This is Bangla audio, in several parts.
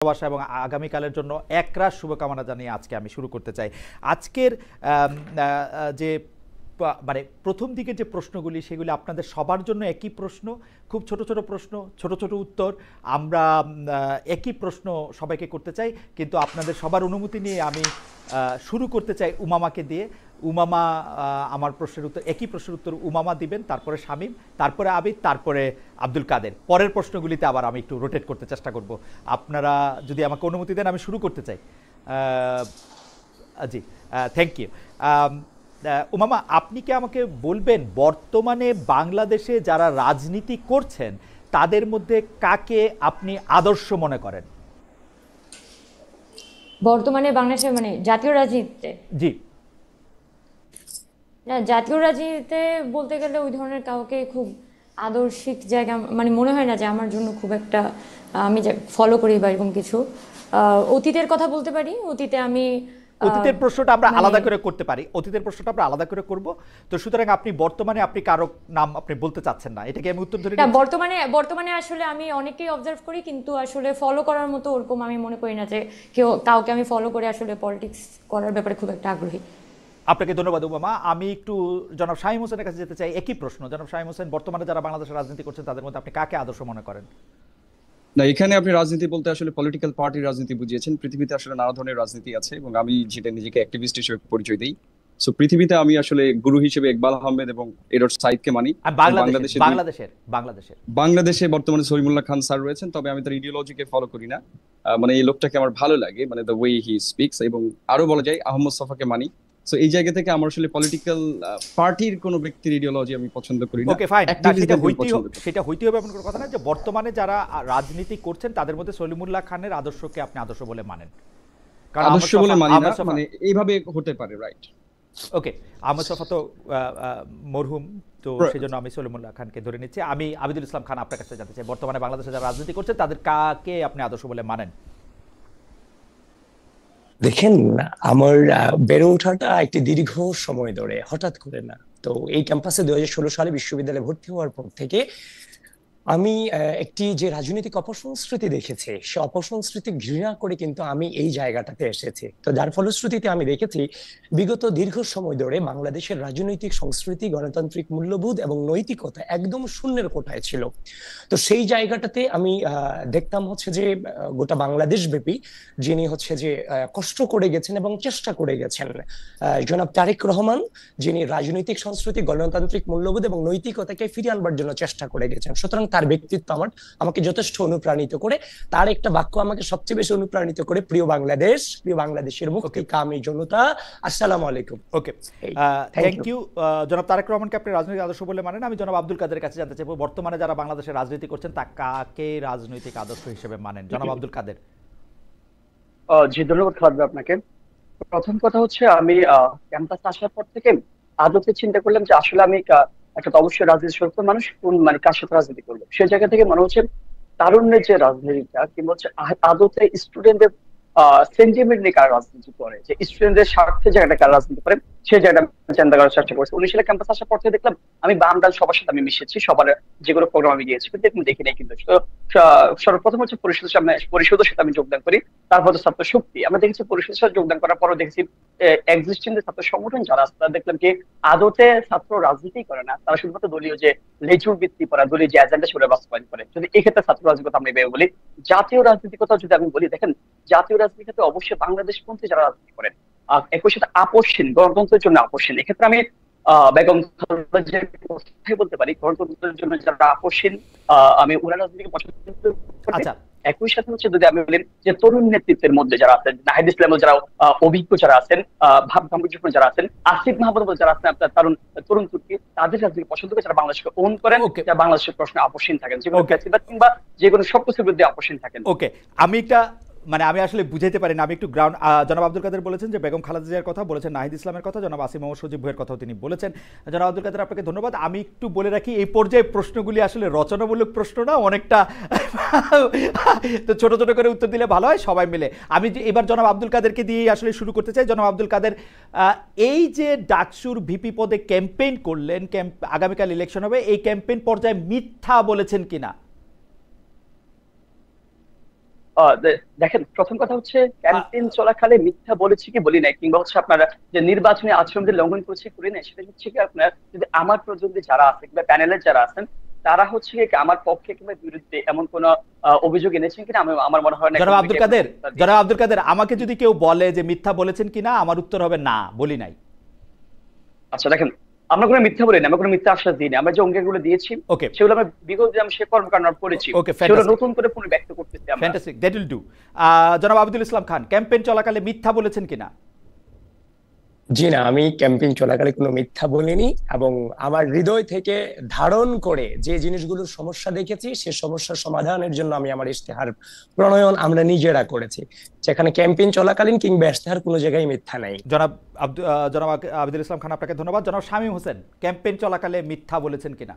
ভালোবাসা এবং আগামীকালের জন্য একরাশ শুভকামনা জানিয়ে আজকে আমি শুরু করতে চাই। আজকের যে মানে প্রথম দিকের যে প্রশ্নগুলি সেগুলি আপনাদের সবার জন্য একই প্রশ্ন, খুব ছোট ছোট প্রশ্ন, ছোট ছোট উত্তর। আমরা একই প্রশ্ন সবাইকে করতে চাই, কিন্তু আপনাদের সবার অনুমতি নিয়ে আমি শুরু করতে চাই উমামাকে দিয়ে। উমামা আমার প্রশ্নের উত্তর, একই প্রশ্নের উত্তর উমামা দিবেন, তারপরে শামীম, তারপরে আবিদ, তারপরে আব্দুল কাদের। পরের প্রশ্নগুলিতে আবার আমি একটু রোটেট করতে চেষ্টা করব। আপনারা যদি আমাকে অনুমতি দেন আমি শুরু করতে চাই। জি, থ্যাংক ইউ। উমামা, আপনি কি আমাকে বলবেন বর্তমানে বাংলাদেশে যারা রাজনীতি করছেন তাদের মধ্যে কাকে আপনি আদর্শ মনে করেন? বর্তমানে বাংলাদেশে মানে জাতীয় রাজনীতিতে? জি, না, জাতীয় রাজনীতিতে বলতে গেলে ওই ধরনের কাউকে খুব আদর্শিক জায়গা মানে মনে হয় না যে আমার জন্য খুব একটা আমি ফলো করি বা এরকম কিছু। অতীতের কথা বলতে পারি। অতীতে আমি অতীতের প্রশ্নটা আমরা আলাদা করে করতে পারি, অতীতের প্রশ্নটা আমরা আলাদা করে করব। তো সুতরাং আপনি বর্তমানে আপনি কারো নাম আপনি বলতে চাচ্ছেন না, এটাকে আমি উত্তর ধরে না, বর্তমানে আসলে আমি অনেকেই অবজার্ভ করি, কিন্তু আসলে ফলো করার মতো ওরকম আমি মনে করি না যে কাউকে আমি ফলো করে আসলে পলিটিক্স করার ব্যাপারে খুব একটা আগ্রহী। আপনাকে ধন্যবাদ উমামা। আমি একটু জনাব শামীম হোসেনের কাছে যেতে চাই। একই প্রশ্ন, জনাব শামীম হোসেন, বর্তমানে যারা বাংলাদেশের রাজনীতি করছেন তাদের মধ্যে আপনি কাকে আদর্শ মনে করেন? না, এখানে আপনি রাজনীতি বলতে আসলে পলিটিক্যাল পার্টির রাজনীতি বুঝিয়েছেন। পৃথিবীতে আসলে নানা ধরনের রাজনীতি আছে এবং আমি যেটা নিজেকে অ্যাক্টিভিস্ট হিসেবে পরিচয় দিই। সো পৃথিবীতে আমি আসলে গুরু হিসেবে ইকবাল আহমেদ এবং এডওয়ার্ড সাইদকে মানি। বাংলাদেশে বর্তমানে সলিমুল্লাহ খান স্যার রয়েছেন, তবে আমি তার ইডিওলজিকে ফলো করি না। মানে এই লোকটাকে আমার ভালো লাগে, মানে দ্য ওয়ে হি স্পিক্স। এবং আরো বলা যায় আহমদ সফাকে মানি। সো এই জায়গা থেকে আমার আসলে পলিটিক্যাল পার্টির কোন ব্যক্তির ইডিওলজি আমি পছন্দ করি না। ওকে, ফাইন। সেটা হইতে হবে এমন কোনো কথা না যে বর্তমানে যারা রাজনীতি করছেন তাদের মধ্যে সলিমুল্লাহ খানের আদর্শকে আপনি আদর্শ বলে মানেন? কারণ আদর্শ বলে মানি না, মানে এইভাবে হতে পারে, রাইট? ওকে, আহমদ সফা তো মরহুম, তো সেজন্য আমি সলিমুল্লাহ খানকে ধরে নিচ্ছি। আমি আবিদুল ইসলাম খান আপনার কাছে জানতে চাই, বর্তমানে বাংলাদেশে যারা রাজনীতি করছেন তাদের কাকে আপনি আদর্শ বলে মানেন? দেখেন, আমার বেড়ে ওঠাটা একটি দীর্ঘ সময় ধরে, হঠাৎ করে না। তো এই ক্যাম্পাসে 2016 সালে বিশ্ববিদ্যালয়ে ভর্তি হওয়ার পর থেকে আমি একটি যে রাজনৈতিক অপসংস্কৃতি দেখেছি, সে অপসংস্কৃতি ঘৃণা করে কিন্তু আমি এই জায়গাটাতে এসেছি। তো যার ফলশ্রুতিতে আমি দেখেছি বিগত দীর্ঘ সময় ধরে বাংলাদেশের রাজনৈতিক সংস্কৃতি, গণতান্ত্রিক মূল্যবোধ এবং নৈতিকতা একদম শূন্যের কোঠায় ছিল। তো সেই জায়গাটাতে আমি দেখতাম হচ্ছে যে গোটা বাংলাদেশ ব্যাপী যিনি হচ্ছে যে কষ্ট করে গেছেন এবং চেষ্টা করে গেছেন, জনাব তারেক রহমান, যিনি রাজনৈতিক সংস্কৃতি, গণতান্ত্রিক মূল্যবোধ এবং নৈতিকতাকে ফিরিয়ে আনবার জন্য চেষ্টা করে গেছেন। সুতরাং তার ব্যক্তিত্ব আমাকে যথেষ্ট অনুপ্রাণিত করে। তার একটা বাক্য আমাকে সবচেয়ে বেশি অনুপ্রাণিত করে, প্রিয় বাংলাদেশ, প্রিয় বাংলাদেশের মুক্তিকামী জনতা, আসসালামু আলাইকুম। ওকে, থ্যাংক ইউ। জনাব তারেক রহমানকে আপনি রাজনৈতিক আদর্শ বলে মানেন। আমি জনাব আব্দুল কাদের কাছে জানতে চাইবো বর্তমানে যারা বাংলাদেশে রাজনীতি করছেন তা কাকে রাজনৈতিক আদর্শ হিসেবে মানেন? জনাব আব্দুল কাদের। জি, ধন্যবাদ খালেদ আপনাকে। প্রথম কথা হচ্ছে, আমি ক্যাম্পাসে আসার পর থেকে আদতে চিন্তা করলাম যে আসলে আমি একটা অবশ্যই রাজনীতি সরকার মানুষ, কোন মানে কার সাথে রাজনীতি করবো সেই জায়গা থেকে মনে হচ্ছে তারুণ্যের যে রাজনীতিটা, কিংবা হচ্ছে আদতে স্টুডেন্টদের সেন্টিমেন্ট নিয়ে কারা রাজনীতি করে, যে স্টুডেন্টদের স্বার্থে জায়গাটা কারা রাজনীতি করে সেই জায়গাটা চিন্তা করার চেষ্টা করছি। 19 সালে ক্যাম্পাস আসার পর থেকে দেখলাম আমি বাম ডান সবার সাথে আমি মিশেছি, সবার যেগুলো প্রোগ্রাম আমি গিয়েছি কিন্তু এরকম দেখি নাই। কিন্তু সর্বপ্রথম হচ্ছে পরিষদের সাথে আমি যোগদান করি, তারপর ছাত্র শক্তি। আমরা দেখেছি পরিষদের সাথে যোগদান করার পরও দেখেছি এক্সিস্টিং যে ছাত্র সংগঠন যারা আছে তারা দেখলাম কি আদতে ছাত্র রাজনীতি করে না, তারা শুধুমাত্র দলীয় যে লেজুর ভিত্তি করা, দলীয় যে এজেন্ডা সেগুলো বাস্তবায়ন করে। যদি এক্ষেত্রে ছাত্র রাজনীতি কথা আমি ভেবে বলি, জাতীয় রাজনীতির কথা যদি আমি বলি, দেখেন জাতীয় রাজনীতির ক্ষেত্রে অবশ্যই বাংলাদেশ পন্থী যারা রাজনীতি করেন, একই সাথে আপোষহীন, গণতন্ত্রের জন্য আপোষহীন। এক্ষেত্রে আমি বেগম খালেদা কথাই বলতে পারি, গণতন্ত্রের জন্য যারা আপোষহীন, আমি ওরা রাজনীতিকে পছন্দ করি। একই সাথে হচ্ছে যদি আমি বলি যে তরুণ নেতৃত্বের মধ্যে যারা আছেন, নাহিদ ইসলাম যারা অভিজ্ঞ যারা আছেন, ভাবগাম্ভীর্যপূর্ণ যারা আছেন, আসিফ মাহমুদ যারা আছেন, আপনার তরুণ তুর্কি, তাদের রাজনীতি পছন্দ করে, যারা বাংলাদেশকে ওন করেন, যারা বাংলাদেশের প্রশ্নে আপোষহীন থাকেন, যেগুলো কিংবা যে কোনো সবকিছুর বিরুদ্ধে আপোষহীন থাকেন। ওকে, আমি আসলে বুঝাইতে পারি না, আমি একটু গ্রাউন্ড। জনাব আব্দুল কাদের বলেছেন যে বেগম খালেদা জিয়ার কথা বলেছেন, নাহিদ ইসলামের কথা, জনাব আসিফ মোহাম্মদ সজীব ভুঁইয়ার কথাও তিনি বলেছেন। জনাব আব্দুল কাদের, আপনাকে ধন্যবাদ। আমি একটু বলে রাখি, এই পর্যায়ে প্রশ্নগুলি আসলে রচনামূলক প্রশ্ন না, অনেকটা তো ছোট ছোট করে উত্তর দিলে ভালো হয় সবাই মিলে। আমি এবার জনাব আব্দুল কাদেরকে দিয়েই আসলে শুরু করতে চাই। জনাব আব্দুল কাদের, এই যে ডাকসুর ভিপি পদে ক্যাম্পেইন করলেন, আগামীকাল ইলেকশন হবে, এই ক্যাম্পেইন পর্যায়ে মিথ্যা বলেছেন কিনা? দেখেন, প্রথম কথা হচ্ছে ক্যাম্পেইন চলাকালে মিথ্যা বলেছি কি বলি নাই, কিংবা হচ্ছে আপনারা যে নির্বাচনী আচরণবিধি লঙ্ঘন করেছি করি নাই, সেটা হচ্ছে কি আপনার যদি আমার প্রতিদ্বন্দ্বী যারা আছে কিংবা প্যানেলের যারা আছেন তারা হচ্ছে কি আমার পক্ষে কিংবা বিরুদ্ধে এমন কোন অভিযোগ এনেছেন কিনা আমার মনে হয় না। জনাব আব্দুল কাদের, আমাকে যদি কেউ বলে যে মিথ্যা বলেছেন কিনা, আমার উত্তর হবে না, বলি নাই। আচ্ছা দেখেন, আমরা কোনো মিথ্যা বলি না, আমরা কোনো মিথ্যা আশ্বাস দিই না। আমরা যে অঙ্গীকারগুলো দিয়েছি সেগুলো আমরা বিগত দিনে আমি সে কর্মকাণ্ড করেছি, সেগুলো নতুন করে পুনর্ব্যক্ত করতেছি আমরা। Fantastic, that will do. জনাব আবিদুল ইসলাম খান, ক্যাম্পেইন চলাকালে মিথ্যা বলেছেন কিনা? জি না, আমি ক্যাম্পেইন চলাকালে কোনো মিথ্যা বলিনি, এবং আমার হৃদয় থেকে ধারণ করে যে জিনিসগুলোর সমস্যা দেখেছি সে সমস্যার সমাধানের জন্য আমি আমার ইশতেহার প্রণয়ন আমরা নিজেরা করেছি, যেখানে ক্যাম্পেইন চলাকালীন কিংবা ইশতেহার কোনো জায়গায় মিথ্যা নাই। জনাব আবিদুল ইসলাম খান, আপনাকে ধন্যবাদ। জনাব শামীম হোসেন, ক্যাম্পেইন চলাকালে মিথ্যা বলেছেন কিনা?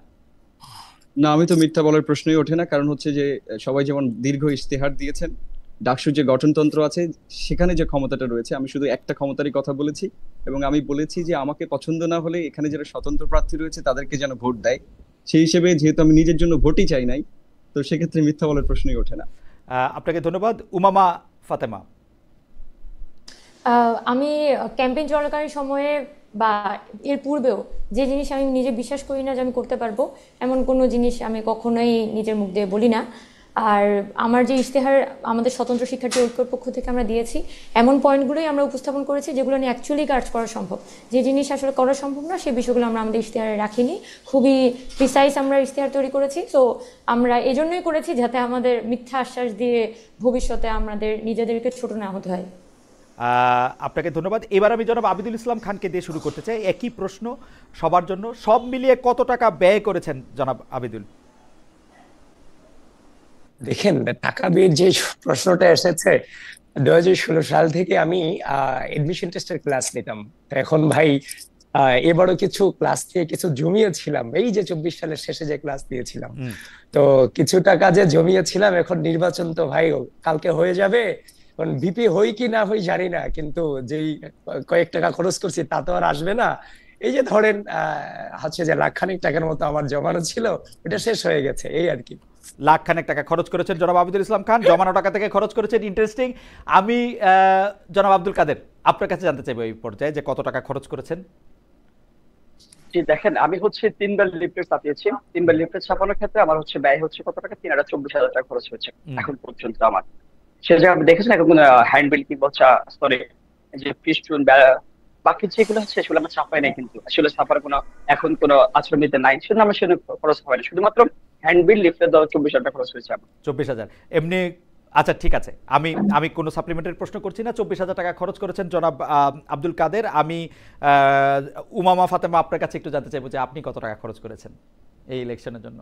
না, আমি তো মিথ্যা বলার প্রশ্নই ওঠে না, কারণ হচ্ছে যে সবাই যেমন দীর্ঘ ইশতেহার দিয়েছেন, ডাকসুর যে গঠনতন্ত্র আছে সেখানে যে ক্ষমতাটা রয়েছে, আমি শুধু একটা ক্ষমতারই কথা বলেছি, এবং আমি বলেছি যে আমাকে পছন্দ না হলে এখানে যারা স্বতন্ত্র প্রার্থী রয়েছে তাদেরকে যেন ভোট দেয়। সেই হিসেবে যেহেতু আমি নিজের জন্য ভোটই চাই নাই, তো সেক্ষেত্রে মিথ্যা বলার প্রশ্নই ওঠে না। আপনাকে ধন্যবাদ। উমামা ফাতেমা, আমি ক্যাম্পেইন চলাকালীন সময়ে বা এর পূর্বেও যে জিনিস আমি নিজে বিশ্বাস করি না যে আমি করতে পারবো, এমন কোনো জিনিস আমি কখনোই নিজের মুখ দিয়ে বলি না। আর আমার যে ইশতেহার আমাদের স্বতন্ত্র শিক্ষার্থী ঐক্যর পক্ষ থেকে আমরা দিয়েছি, এমন পয়েন্টগুলোই আমরা উপস্থাপন করেছি যেগুলো নিয়ে অ্যাকচুয়ালি কাজ করা সম্ভব। যে জিনিস আসলে করা সম্ভব না সেই বিষয়গুলো আমরা আমাদের ইশতেহারে রাখিনি, খুবই প্রিসাইজ আমরা ইশতেহার তৈরি করেছি। সো আমরা এই জন্যই করেছি যাতে আমাদের মিথ্যা আশ্বাস দিয়ে ভবিষ্যতে আমাদের নিজেদেরকে ছোট না হতে হয়। আপনাকে ধন্যবাদ। এবার আমি জনাব আবিদুল ইসলাম খানকে দিয়ে শুরু করতে চাই। একই প্রশ্ন সবার জন্য, সব মিলিয়ে কত টাকা ব্যয় করেছেন জনাব আবিদুল? দেখেন, টাকা ব্যয়ের যে প্রশ্নটা এসেছে, 2016 সাল থেকে আমি এডমিশন টেস্টের ক্লাস নিতাম। তো এখন ভাই এবারও কিছু ক্লাস দিয়ে কিছু জমিয়েছিলাম, এই যে 24 সালের শেষে যে ক্লাস দিয়েছিলাম, তো কিছু টাকা যে জমিয়েছিলাম, এখন নির্বাচন তো ভাই কালকে হয়ে যাবে, এখন ভিপি হই কি না হই জানি না, কিন্তু যেই কয়েক টাকা খরচ করছি তা তো আর আসবে না। এই যে ধরেন হচ্ছে যে লাখখানিক টাকার মতো আমার জমানো ছিল, ওটা শেষ হয়ে গেছে, এই আর কি। লাখখানেক টাকা খরচ করেছেন জনাব আবিদুল ইসলাম খান, জমানো টাকা থেকে খরচ করেছেন। ইন্টারেস্টিং। আমি জনাব আব্দুল কাদের, আপনার কাছে জানতে চাইবো এই পর্যায়ে যে কত টাকা খরচ করেছেন? জি দেখেন, আমি হচ্ছে 3বার লিফলেট ছাপিয়েছি। 3বার লিফলেট ছাপানোর ক্ষেত্রে আমার হচ্ছে ব্যয় হচ্ছে কত টাকা? 3,24,000 টাকা খরচ হয়েছে এখন পর্যন্ত আমার। সে জায়গায় আপনি দেখেছেন এখন কোনো হ্যান্ডবিল কিংবা সরি যে ফিস্টুন বাকি যেগুলো হচ্ছে সেগুলো আমরা ছাপাই নাই, কিন্তু আসলে ছাপার কোনো এখন কোনো আচরণবিধি নাই, সেজন্য আমরা সেজন্য খরচ হয় না। শুধুমাত্র হ্যান্ডবিল লিফলেট দেওয়া 24,000 টাকা খরচ হয়েছে আমার। 24,000 এমনি? আচ্ছা ঠিক আছে, আমি কোনো সাপ্লিমেন্টারি প্রশ্ন করছি না। 24,000 টাকা খরচ করেছেন জনাব আব্দুল কাদের। আমি উমামা ফাতেমা, আপনার কাছে একটু জানতে চাইবো যে আপনি কত টাকা খরচ করেছেন এই ইলেকশনের জন্য?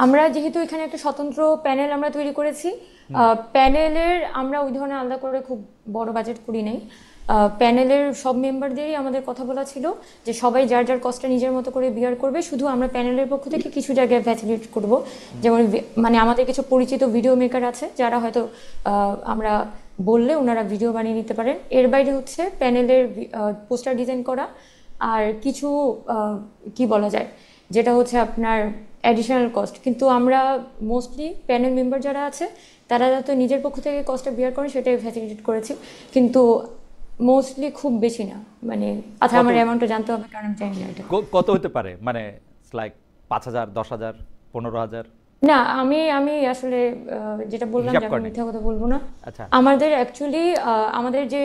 আমরা যেহেতু এখানে একটা স্বতন্ত্র প্যানেল আমরা তৈরি করেছি, প্যানেলের আমরা ওই ধরনের আলাদা করে খুব বড় বাজেট করি নাই। প্যানেলের সব মেম্বারদেরই আমাদের কথা বলা ছিল যে সবাই যার যার কষ্টটা নিজের মতো করে বিয়ার করবে, শুধু আমরা প্যানেলের পক্ষ থেকে কিছু জায়গায় ফ্যাসিলিটেট করব। যেমন মানে আমাদের কিছু পরিচিত ভিডিও মেকার আছে যারা হয়তো আমরা বললে ওনারা ভিডিও বানিয়ে নিতে পারেন। এর বাইরে হচ্ছে প্যানেলের পোস্টার ডিজাইন করা আর কিছু কি বলা যায় যেটা হচ্ছে আপনার অ্যাডিশনাল কস্ট, কিন্তু আমরা মোস্টলি প্যানেল মেম্বার যারা আছে তারা যাতে নিজের পক্ষ থেকে কস্টটা বিয়ার করেন সেটাই ফ্যাসিলিটেট করেছি, কিন্তু মোস্টলি খুব বেশি না। মানে আচ্ছা, আমার অ্যামাউন্টটা জানতে হবে কারণ আমি জানি না এটা কত হতে পারে, মানে লাইক 5,000, 10,000, 15,000? না, আমি আসলে যেটা বললাম যে আমি মিথ্যা কথা বলবো না। আচ্ছা, আমাদের অ্যাকচুয়ালি আমাদের যে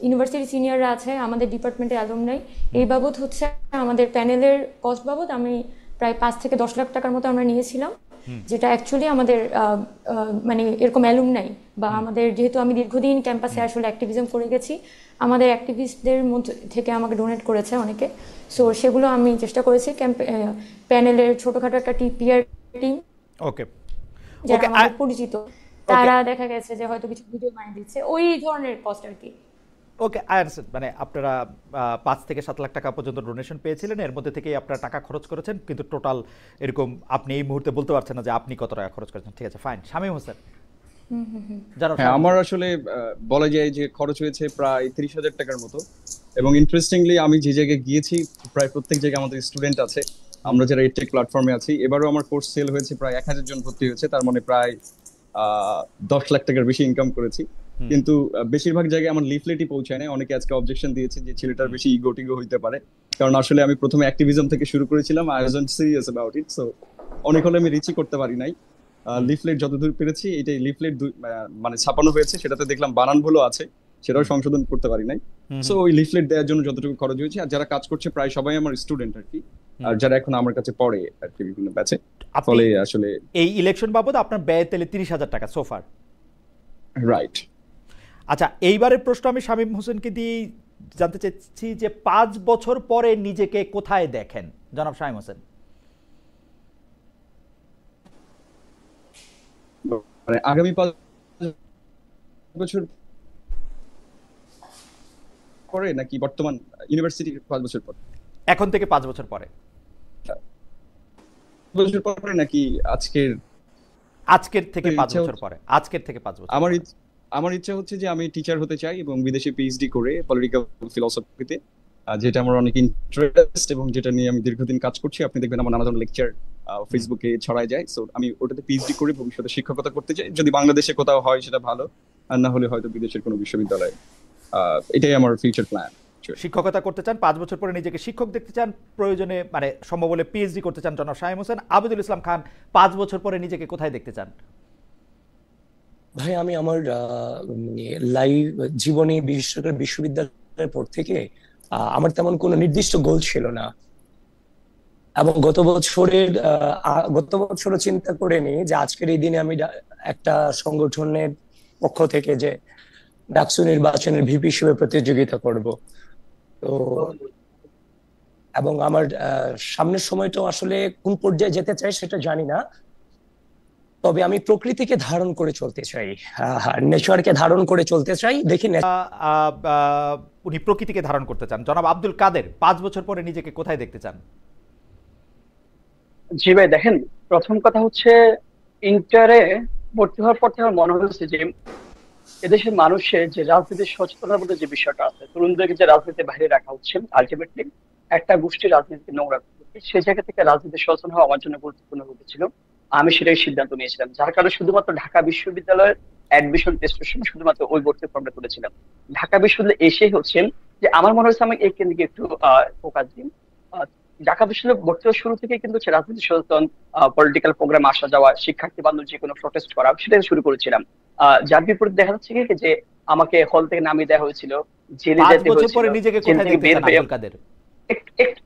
ইউনিভার্সিটি সিনিয়ররা আছে, আমাদের ডিপার্টমেন্টের অ্যালুমনাই, এই বাবদ হচ্ছে আমাদের প্যানেলের কস্ট বাবদ আমি প্রায় 5 থেকে 10 লাখ টাকার মতো আমরা নিয়েছিলাম, যেটা অ্যাকচুয়ালি আমাদের মানে এরকম অ্যালুমনাই বা আমাদের, যেহেতু আমি দীর্ঘদিন ক্যাম্পাসে আসলে অ্যাক্টিভিজম করে গেছি, আমাদের অ্যাক্টিভিস্টদের মধ্যে থেকে আমাকে ডোনেট করেছে অনেকে। সো সেগুলো আমি চেষ্টা করেছি প্যানেলের ছোটখাটো একটা পিআর টিম, ওকে, যারা আমাদের পরিচিত, তারা দেখা গেছে যে হয়তো কিছু ভিডিও বানিয়ে দিচ্ছে, ওই ধরনের কস্ট আর কি। ওকে, আই আন্ডারস্ট্যান্ড। মানে আপনারা 5 থেকে 7 লাখ টাকা পর্যন্ত ডোনেশন পেয়েছিলেন, এর মধ্যে থেকেই আপনারা টাকা খরচ করেছেন, কিন্তু টোটাল এরকম আপনি এই মুহূর্তে বলতে পারছেন না যে আপনি কত টাকা খরচ করেছেন। ঠিক আছে, ফাইন। শামীম হোসেন, হ্যাঁ, আমার আসলে বলা যায় যে খরচ হয়েছে প্রায় 30,000 টাকার মতো, এবং ইন্টারেস্টিংলি আমি যে জায়গায় গিয়েছি প্রায় প্রত্যেক জায়গায় আমাদের স্টুডেন্ট আছে, আমরা যারা এডটেক প্ল্যাটফর্মে আছি। এবারও আমার কোর্স সেল হয়েছে, প্রায় 1,000 জন ভর্তি হয়েছে, তার মানে প্রায় 10 লাখ টাকার বেশি ইনকাম করেছি, কিন্তু বেশিরভাগ জায়গায় আমার লিফলেটই পৌঁছায় না। অনেকে আজকে অবজেকশন দিয়েছে যে ছেলেটার বেশি ইগো টিগো হইতে পারে, কারণ আসলে আমি প্রথমে অ্যাক্টিভিজম থেকে শুরু করেছিলাম, I wasn't serious about it. So অনেক হলে আমি রিচই করতে পারি নাই। লিফলেট যতদূর পেরেছি, এটাই লিফলেট মানে ছাপানো হয়েছে, সেটাতে দেখলাম বানান ভুলও আছে, সেটাও সংশোধন করতে পারি নাই। সো ওই লিফলেট দেওয়ার জন্য যতটুকু খরচ হয়েছে, আর যারা কাজ করছে প্রায় সবাই আমার স্টুডেন্ট আর কি, আর যারা এখন আমার কাছে পড়ে আর কি বিভিন্ন ব্যাচে। ফলে আসলে এই ইলেকশন বাবদ আপনার ব্যয় তাহলে 30,000 টাকা সোফার, রাইট। আচ্ছা, এইবারের প্রশ্ন আমি শামীম হোসেনকে দিয়ে জানতে চাইছি যে 5 বছর পরে নিজেকে কোথায় দেখেন জনাব শামীম হোসেন? মানে আগামী 5 বছর পরে নাকি বর্তমান ইউনিভার্সিটির 5 বছর পর? এখন থেকে 5 বছর পরে। বছর পরে নাকি আজকের থেকে 5 বছর পরে? আজকের থেকে 5 বছর। আমার ইচ্ছা হচ্ছে যে আমি টিচার হতে চাই এবং বিদেশে পিএইচডি করে পলিটিক্যাল ফিলোসফিতে, যেটা আমার অনেক ইন্টারেস্ট এবং যেটা নিয়ে আমি দীর্ঘদিন কাজ করছি। আপনি দেখবেন আমার নানা ধরনের লেকচার ফেসবুকে ছড়ায় যায়। সো আমি ওটাতে পিএইচডি করে ভবিষ্যতে শিক্ষকতা করতে চাই। যদি বাংলাদেশে কোথাও হয় সেটা ভালো, আর না হলে হয়তো বিদেশের কোনো বিশ্ববিদ্যালয়ে। এটাই আমার ফিউচার প্ল্যান। শিক্ষকতা করতে চান, 5 বছর পরে নিজেকে শিক্ষক দেখতে চান, প্রয়োজনে মানে সম্ভব হলে পিএইচডি করতে চান জনাব শামীম হোসেন। আবিদুল ইসলাম খান, 5 বছর পরে নিজেকে কোথায় দেখতে চান? ভাই, আমি আমার লাইভ জীবনে, বিশেষ করে বিশ্ববিদ্যালয়ের পর থেকে আমার তেমন কোনো নির্দিষ্ট গোল ছিল না, এবং গত বছরও চিন্তা করে নি যে আজকের এই দিনে আমি একটা সংগঠনের পক্ষ থেকে যে ডাকসু নির্বাচনের ভিপি হিসেবে প্রতিযোগিতা করব। তো এবং আমার সামনের সময়টা আসলে কোন পর্যায়ে যেতে চাই সেটা জানি না, তবে আমি প্রকৃতিকে ধারণ করে চলতে চাই, নেচারকে ধারণ করে চলতে চাই। দেখি উনি প্রকৃতিকে ধারণ করতে চান। জনাব আব্দুল কাদের, 5 বছর পরে নিজেকে কোথায় দেখতে চান? জি ভাই, দেখেন, প্রথম কথা হচ্ছে ইন্টারে ভর্তি হওয়ার পর থেকে আমার মনে হয়েছে যে এদেশের মানুষের যে রাজনীতির সচেতনতার মধ্যে যে বিষয়টা আছে, তরুণদেরকে যে রাজনীতির বাইরে রাখা হচ্ছে, আলটিমেটলি একটা গোষ্ঠীর রাজনীতি নোংরা করতে, সেই জায়গা থেকে রাজনীতির সচেতন হওয়া আমার জন্য গুরুত্বপূর্ণ হয়েছিল। আমি সেটাই সিদ্ধান্ত নিয়েছিলাম, যার কারণে শুধুমাত্র ঢাকা বিশ্ববিদ্যালয়ের অ্যাডমিশন টেস্টের সময় শুধুমাত্র ওই ভর্তি ফর্মটা তুলেছিলাম। ঢাকা বিশ্ববিদ্যালয়ে এসেই হচ্ছে যে আমার মনে হয়েছে আমি এই কেন্দ্রে একটু ফোকাস দিই। ঢাকা বিশ্ববিদ্যালয়ে ভর্তি হওয়ার শুরু থেকে কিন্তু হচ্ছে রাজনীতি সচেতন, পলিটিক্যাল প্রোগ্রাম আসা যাওয়া, শিক্ষার্থী বান্ধব যে কোনো প্রটেস্ট করা, সেটাই শুরু করেছিলাম। যার বিপরীতে দেখা যাচ্ছে কি যে আমাকে হল থেকে নামিয়ে দেওয়া হয়েছিল, জেলে যেতে হয়েছিল।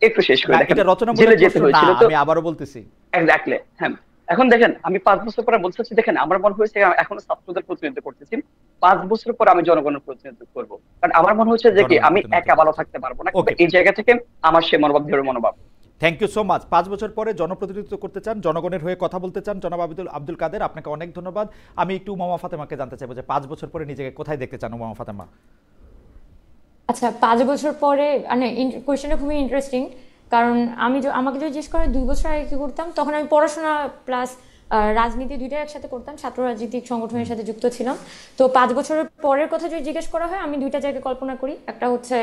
একটু শেষ করে দেখেন, জেলে যেতে হয়েছিল। তো আমি আবারও বলতেছি, এক্স্যাক্টলি, হ্যাঁ। এখন দেখেন, আমি 5 বছর পরে বলতে চাচ্ছি, দেখেন আমার মনে হয়েছে এখনো ছাত্রদের প্রতিনিধিত্ব করতেছি, 5 বছর পর আমি জনগণের প্রতিনিধিত্ব করবো। কারণ আমার মনে হচ্ছে যে কি আমি একা ভালো থাকতে পারবো না, এই জায়গা থেকে আমার সে মনোভাব, দৃঢ় মনোভাব। Thank you so much. 5 বছর পরে জনপ্রতিনিধিত্ব করতে চান, জনগণের হয়ে কথা বলতে চান জনাব আব্দুল কাদের, আপনাকে অনেক ধন্যবাদ। আমি একটু উমামা ফাতেমাকে জানতে চাইবো যে 5 বছর পরে নিজেকে কোথায় দেখতে চান উমামা ফাতেমা? আচ্ছা, 5 বছর পরে মানে কোয়েশ্চেনটা খুবই ইন্টারেস্টিং, কারণ আমাকে যদি জিজ্ঞেস করে 2 বছর আগে কি করতাম, তখন আমি পড়াশোনা প্লাস রাজনীতি দুইটাই একসাথে করতাম, ছাত্র রাজনৈতিক সংগঠনের সাথে যুক্ত ছিলাম। তো 5 বছরের পরের কথা যদি জিজ্ঞেস করা হয়, আমি দুইটা জায়গায় কল্পনা করি। একটা হচ্ছে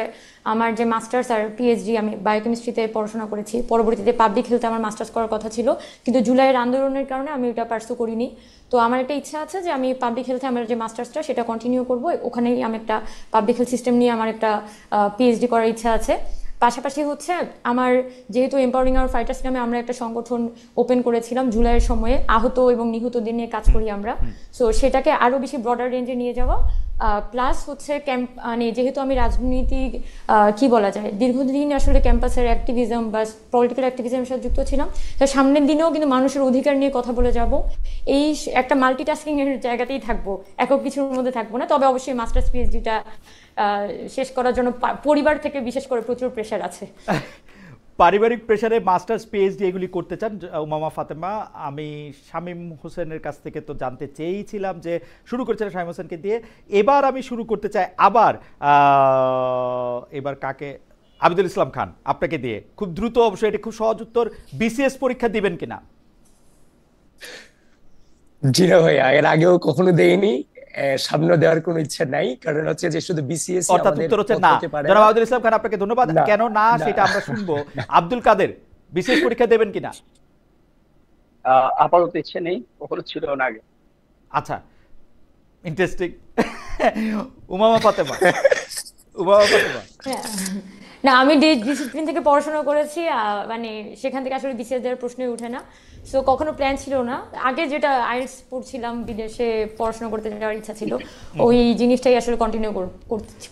আমার যে মাস্টার্স আর পিএইচডি, আমি বায়োকেমিস্ট্রিতে পড়াশোনা করেছি, পরবর্তীতে পাবলিক হেলথে আমার মাস্টার্স করার কথা ছিল, কিন্তু জুলাইয়ের আন্দোলনের কারণে আমি ওটা পার্সু করিনি। তো আমার একটা ইচ্ছা আছে যে আমি পাবলিক হেলথে আমার যে মাস্টার্সটা সেটা কন্টিনিউ করবো, ওখানেই আমি একটা পাবলিক হেলথ সিস্টেম নিয়ে আমার একটা পিএইচডি করার ইচ্ছা আছে। পাশাপাশি হচ্ছে আমার যেহেতু এম্পাওয়ারিং আওয়ার ফাইটার্স নামে আমরা একটা সংগঠন ওপেন করেছিলাম জুলাইয়ের সময়ে, আহত এবং নিহতদের নিয়ে কাজ করি আমরা। সো সেটাকে আরও বেশি ব্রডার রেঞ্জে নিয়ে যাওয়া, প্লাস হচ্ছে মানে যেহেতু আমি রাজনীতি কি বলা যায় দীর্ঘদিন আসলে ক্যাম্পাসের অ্যাক্টিভিজম বা পলিটিক্যাল অ্যাক্টিভিজমের সাথে যুক্ত ছিলাম, তো সামনের দিনেও কিন্তু মানুষের অধিকার নিয়ে কথা বলে যাব। এই একটা মাল্টিটাস্কিং এর জায়গাতেই থাকবো, একক কিছুর মধ্যে থাকবো না। তবে অবশ্যই মাস্টার্স পিএইচডিটা শেষ করার জন্য পরিবার থেকে বিশেষ করে প্রচুর প্রেশার আছে। পারিবারিক প্রেশারে মাস্টার্স পিএইচডি এগুলি করতে চান উমামা ফাতেমা। আমি শামীম হোসেনের কাছ থেকে তো জানতে চেয়েছিলাম যে শুরু করেছিলেন শামীম হোসেনকে দিয়ে, এবার আমি শুরু করতে চাই এবার কাকে? আবিদুল ইসলাম খান, আপনাকে দিয়ে খুব দ্রুত, অবশ্যই এটা খুব সহজ উত্তর, বিসিএস পরীক্ষা দিবেন কিনা? জি না ভাই, এর আগেও কখনো দেইনি, সামনে দেওয়ার কোনো ইচ্ছা নাই, কারণ হচ্ছে যে শুধু বিসিএস অর্থাৎ উত্তর হচ্ছে না। জনাব আবিদুল ইসলাম খান, আপনাকে ধন্যবাদ। কেন না সেটা আমরা শুনবো। আব্দুল কাদের, বিসিএস পরীক্ষা দেবেন কিনা? আপাতত ইচ্ছে নেই, কখনো ছিল না আগে। আচ্ছা, ইন্টারেস্টিং। উমামা ফাতেমা, উমামা ফাতেমা। হ্যাঁ। না, আমি ডিসিপ্লিন থেকে পড়াশোনা করেছি, মানে সেখান থেকে আসলে বিসিএস দেওয়ার প্রশ্নই ওঠে না। সো কখনো প্ল্যান ছিল না। আগে যেটা আইএলটিএস পড়ছিলাম, বিদেশে পড়াশোনা করতে যাওয়ার ইচ্ছা ছিল, ওই জিনিসটাই আসলে কন্টিনিউ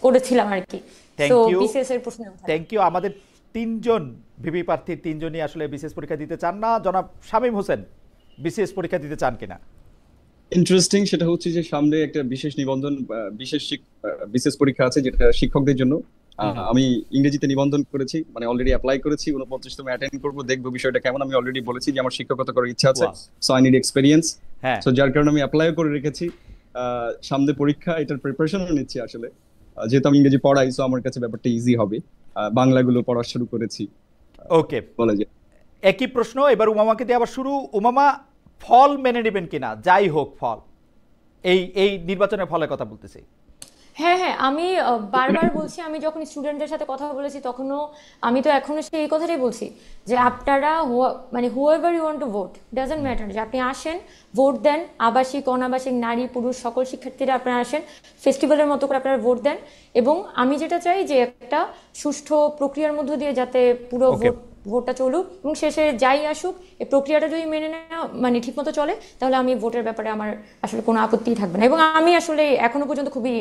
করেছিলাম আর কি। Thank so you. বিসিএস এর প্রশ্ন ওঠে না। Thank you. আমাদের তিনজন ভিপি প্রার্থী, তিনজনই আসলে বিসিএস পরীক্ষা দিতে চান না। জনাব শামীম হোসেন বিসিএস পরীক্ষা দিতে চান কিনা? ইন্টারেস্টিং সেটা হচ্ছে যে সামনে একটা বিশেষ নিবন্ধন বিশেষ পরীক্ষা আছে যেটা শিক্ষকদের জন্য। আমি ইংরেজিতে নিবন্ধন করেছি, মানে অলরেডি অ্যাপ্লাই করেছি, 49তম অ্যাটেন্ড করবো, দেখবো বিষয়টা কেমন। আমি অলরেডি বলেছি যে আমার শিক্ষকতা করার ইচ্ছা আছে, সো আই নিড এক্সপেরিয়েন্স। হ্যাঁ, সো যার কারণে আমি অ্যাপ্লাই করে রেখেছি। সামনে পরীক্ষা, এটার প্রিপারেশনও নিচ্ছি আসলে। যেহেতু আমি ইংরেজি পড়াই, সো আমার কাছে ব্যাপারটা ইজি হবে। বাংলাগুলো পড়া শুরু করেছি ওকে। বলা যায়। একই প্রশ্ন এবার উমামাকে দিয়ে আবার শুরু। উমামা, ফল মেনে নেবেন কিনা? যাই হোক ফল, এই নির্বাচনের ফলের কথা বলতেছি। হ্যাঁ হ্যাঁ, আমি বারবার বলছি, আমি যখন স্টুডেন্টদের সাথে কথা বলেছি তখনও আমি তো এখনো সেই কথাটাই বলছি যে আপনারা মানে whoever you want to vote, doesn't matter, যে আপনি আসেন, ভোট দেন। আবাসিক, অনাবাসিক, নারী পুরুষ সকল শিক্ষার্থীরা আপনারা আসেন, ফেস্টিভ্যালের মতো করে আপনারা ভোট দেন। এবং আমি যেটা চাই যে একটা সুষ্ঠু প্রক্রিয়ার মধ্য দিয়ে যাতে পুরো ভোটটা চলুক, এবং শেষে যাই আসুক এই প্রক্রিয়াটা যদি মেনে নেওয়া মানে ঠিকমতো চলে, তাহলে আমি ভোটের ব্যাপারে আমার আসলে কোনো আপত্তিই থাকবে না। এবং আমি আসলে এখনো পর্যন্ত খুবই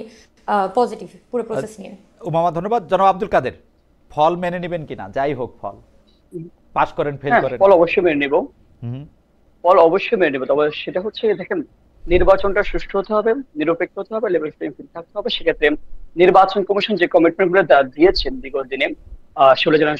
পজিটিভ পুরো প্রসেস নিয়ে। উমামা ধন্যবাদ। জনাব আব্দুল কাদের, ফল মেনে নেবেন কিনা? যাই হোক ফল, পাস করেন ফেল করেন। ফল অবশ্যই মেনে নেব, ফল অবশ্যই মেনে নেব। তবে সেটা হচ্ছে দেখেন, নির্বাচনটা সুষ্ঠু হতে হবে, নিরপেক্ষ হতে হবে, লেভেল প্লেইং ফিল্ড থাকতে হবে। সেক্ষেত্রে নির্বাচন কমিশন যে কমিটমেন্ট গুলো দিয়েছেন বিগত দিনে, 16 যেন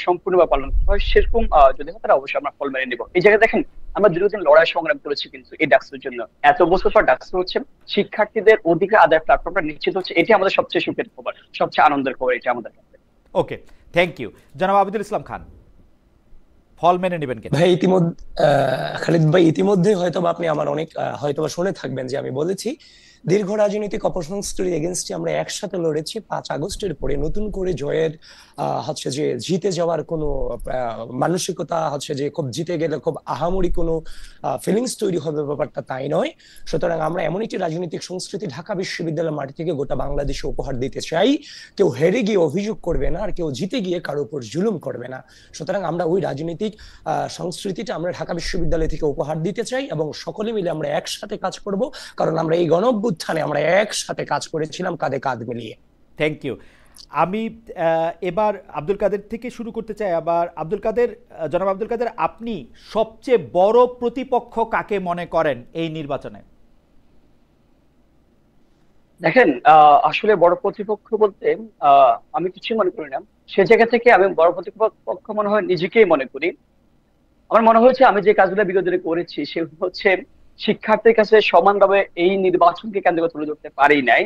সম্পূর্ণভাবে পালন হয়, সেরকম যদি হয় তাহলে অবশ্যই আমরা ফল মেনে নিব। এই জায়গায় দেখেন, আমরা দীর্ঘদিন লড়াই সংগ্রাম করেছি কিন্তু এই ডাকসুর জন্য। এত বছর পর ডাকসু হচ্ছে, শিক্ষার্থীদের অধিকার আদায় প্ল্যাটফর্মটা নিশ্চিত হচ্ছে, এটি আমাদের সবচেয়ে সুখের খবর, সবচেয়ে আনন্দের খবর এটা আমাদের কাছে। ওকে, থ্যাংক ইউ। জনাব আবিদুল ইসলাম খান, ফল মেনে নেবেন কিনা? ভাই খালিদ ভাই, ইতিমধ্যে হয়তো আপনি আমার অনেক হয়তো শুনে থাকবেন যে আমি বলেছি দীর্ঘ রাজনৈতিক অপসংস্কৃতির এগেনস্টে আমরা একসাথে লড়েছি। 5 আগস্টের পরে নতুন করে জয়ের হচ্ছে যে জিতে যাওয়ার কোনো মানসিকতা হচ্ছে যে খুব জিতে গেলে খুব আহামরি কোনো ফিলিংস তৈরি হবে, ব্যাপারটা তাই নয়। সুতরাং আমরা এমন একটি রাজনৈতিক সংস্কৃতি ঢাকা বিশ্ববিদ্যালয়ের মাটি থেকে গোটা বাংলাদেশে উপহার দিতে চাই। কেউ হেরে গিয়ে অভিযোগ করবে না, আর কেউ জিতে গিয়ে কারোর উপর জুলুম করবে না। সুতরাং আমরা ওই রাজনৈতিক সংস্কৃতিটা আমরা ঢাকা বিশ্ববিদ্যালয় থেকে উপহার দিতে চাই, এবং সকলে মিলে আমরা একসাথে কাজ করব, কারণ আমরা এই গণঅভ্যুত্থানে আমরা একসাথে কাজ করেছিলাম কাঁধে কাঁধ মিলিয়ে। Thank you. আমি এবার আব্দুল কাদের থেকে শুরু করতে চাই। আবার আব্দুল কাদের, জনাব আব্দুল কাদের, আপনি সবচেয়ে বড় প্রতিপক্ষ কাকে মনে করেন এই নির্বাচনে? দেখেন, আসলে বড় প্রতিপক্ষ বলতে আমি কিছুই মনে করি না। সে জায়গা থেকে আমি বড় প্রতিপক্ষ মনে হয় নিজেকেই মনে করি। আমার মনে হয়েছে আমি যে কাজগুলো বিগত দিনে করেছি সেগুলো হচ্ছে শিক্ষার্থীর কাছে সমানভাবে এই নির্বাচনকে কেন্দ্র করে তুলে ধরতে পারি নাই।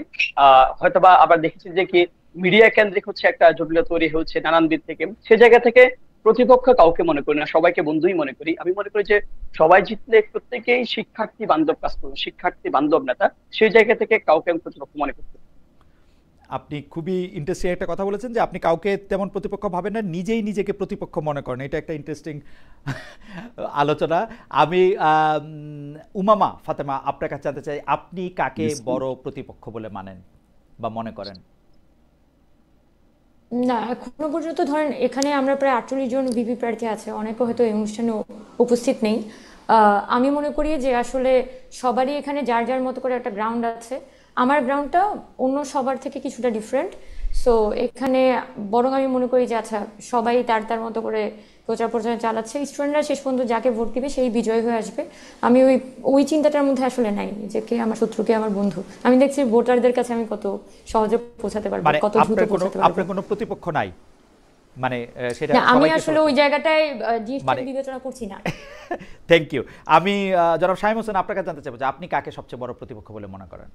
হয়তোবা আবার দেখেছি যে কি মিডিয়া কেন্দ্রিক হচ্ছে একটা জটিলতা তৈরি হচ্ছে নানান দিক থেকে। সে জায়গা থেকে প্রতিপক্ষ কাউকে মনে করি না, সবাইকে বন্ধুই মনে করি। আমি মনে করি যে সবাই জিতলে প্রত্যেকেই শিক্ষার্থী বান্ধব কাজ করবে, শিক্ষার্থী বান্ধব নেতা, সেই জায়গা থেকে কাউকে আমি প্রতিপক্ষ মনে করতে। আপনি খুবই ইন্টারেস্টিং একটা কথা বলেছেন যে আপনি কাউকে তেমন প্রতিপক্ষ ভাবেন না, নিজেই নিজেকে প্রতিপক্ষ মনে করেন। এটা একটা ইন্টারেস্টিং আলোচনা। আমি উমামা ফাতেমা আপনার কাছে জানতে চাই, আপনি কাকে বড় প্রতিপক্ষ বলে মানেন বা মনে করেন? না, এখনো পর্যন্ত ধরেন এখানে আমরা প্রায় 48 জন ভিপি প্রার্থী আছে, অনেকে হয়তো এই অনুষ্ঠানে উপস্থিত নেই। আমি মনে করি যে আসলে সবারই এখানে যার যার মতো করে একটা গ্রাউন্ড আছে। আমার গ্রাউন্ডটা অন্য সবার থেকে কিছুটা ডিফারেন্ট। সো এখানে বরং আমি মনে করি যে আচ্ছা, সবাই তার তার মতো করে প্রচার চালাচ্ছে, স্টুডেন্টরা শেষ পর্যন্ত যাকে ভোট দিবে সেই বিজয় হয়ে আসবে। আমি ওই চিন্তাটার মধ্যে আসলে নাই যে কে আমার শত্রু কে আমার বন্ধু। আমি দেখছি ভোটারদের কাছে আমি কত সহজে পৌঁছাতে পারবো, কত দ্রুত পৌঁছাতে পারবো। আপনার কোনো প্রতিপক্ষ নাই মানে সেটা? আমি আসলে ওই জায়গাটায় জিনিসটা বিবেচনা করছি না। Thank you. আমি জনাব শামীম হোসেন আপনার কাছে জানতে চাইবো যে আপনি কাকে সবচেয়ে বড় প্রতিপক্ষ বলে মনে করেন?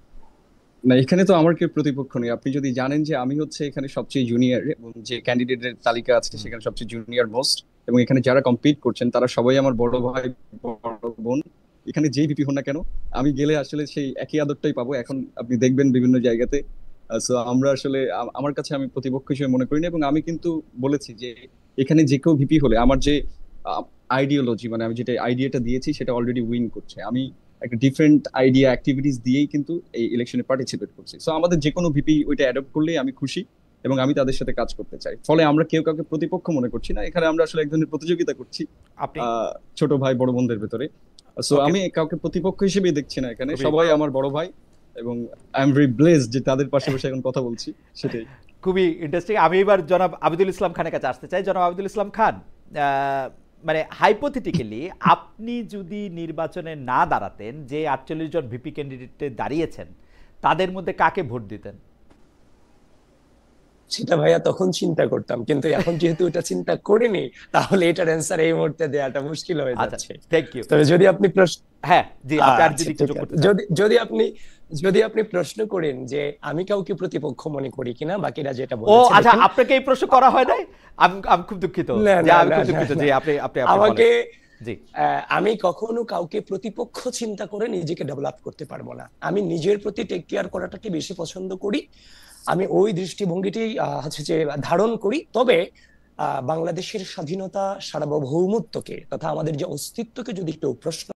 না, এখানে তো আমার কেউ প্রতিপক্ষ নেই। আপনি যদি জানেন যে আমি হচ্ছে এখানে সবচেয়ে জুনিয়র, এবং যে ক্যান্ডিডেটের তালিকা আছে সেখানে সবচেয়ে জুনিয়র মোস্ট, এবং এখানে যারা কম্পিট করছেন তারা সবাই আমার বড় ভাই বড় বোন। এখানে যেই ভিপি হন না কেন আমি গেলে আসলে সেই একই আদরটাই পাবো। এখন আপনি দেখবেন বিভিন্ন জায়গাতে। সো আমরা আসলে আমার কাছে আমি প্রতিপক্ষ হিসেবে মনে করি না, এবং আমি কিন্তু বলেছি যে এখানে যে কেউ ভিপি হলে আমার যে আইডিওলজি, মানে আমি যেটা আইডিয়াটা দিয়েছি সেটা অলরেডি উইন করছে। আমি একটা ডিফারেন্ট আইডিয়া অ্যাক্টিভিটিস দিয়েই কিন্তু এই ইলেকশনে পার্টিসিপেট করছি। সো আমাদের যে কোনো ভিপি ওইটা অ্যাডপ্ট করলেই আমি খুশি এবং আমি তাদের সাথে কাজ করতে চাই। ফলে আমরা কেউ কাউকে প্রতিপক্ষ মনে করছি না, এখানে আমরা আসলে এক ধরনের প্রতিযোগিতা করছি আপনি ছোট ভাই বড় বোনদের ভেতরে। So Okay. আমি কাউকে প্রতিপক্ষ হিসেবেই দেখছি না এখানে, খুবই- সবাই আমার বড় ভাই এবং আই এম ভেরি ব্লেসড যে তাদের পাশে বসে এখন কথা বলছি, সেটাই। খুবই ইন্টারেস্টিং। আমি এবার জনাব আবিদুল ইসলাম খানের কাছে আসতে চাই। জনাব আবিদুল ইসলাম খান, মানে হাইপোথেটিক্যালি আপনি যদি নির্বাচনে না দাঁড়াতেন, যে 48 জন ভিপি ক্যান্ডিডেটে দাঁড়িয়েছেন তাদের মধ্যে কাকে ভোট দিতেন? সেটা ভাইয়া তখন চিন্তা করতাম, কিন্তু এখন যেহেতু এটা চিন্তা করিনি, তাহলে এটার অ্যান্সার এই মুহূর্তে দেওয়াটা মুশকিল হয়ে আচ্ছা, যাচ্ছে। Thank you. তবে যদি আপনি প্রশ্ন হ্যাঁ জি, আপনি আর আচ্ছা, যদি ঠিক কিছু আছে। করতে চান। যদি আপনি প্রশ্ন করেন যে আমি কাউকে প্রতিপক্ষ মনে করি কিনা, বাকিরা যেটা ও বলেছে, আচ্ছা, দেখুন, আপনাকে এই প্রশ্ন করা হয় নাই? আমি খুব দুঃখিত না, যে না, আমি খুব না, দুঃখিত না, যে না। আপনি আমাকে বলেন। জি, আমি কখনো কাউকে প্রতিপক্ষ চিন্তা করে নিজেকে ডেভেলপ করতে পারবো না। আমি নিজের প্রতি টেক কেয়ার করাটাকে বেশি পছন্দ করি। আমি ওই দৃষ্টিভঙ্গিটি হচ্ছে যে ধারণ করি। তবে বাংলাদেশের স্বাধীনতা, সার্বভৌমত্বকে তথা আমাদের যে অস্তিত্বকে যদি কেউ প্রশ্ন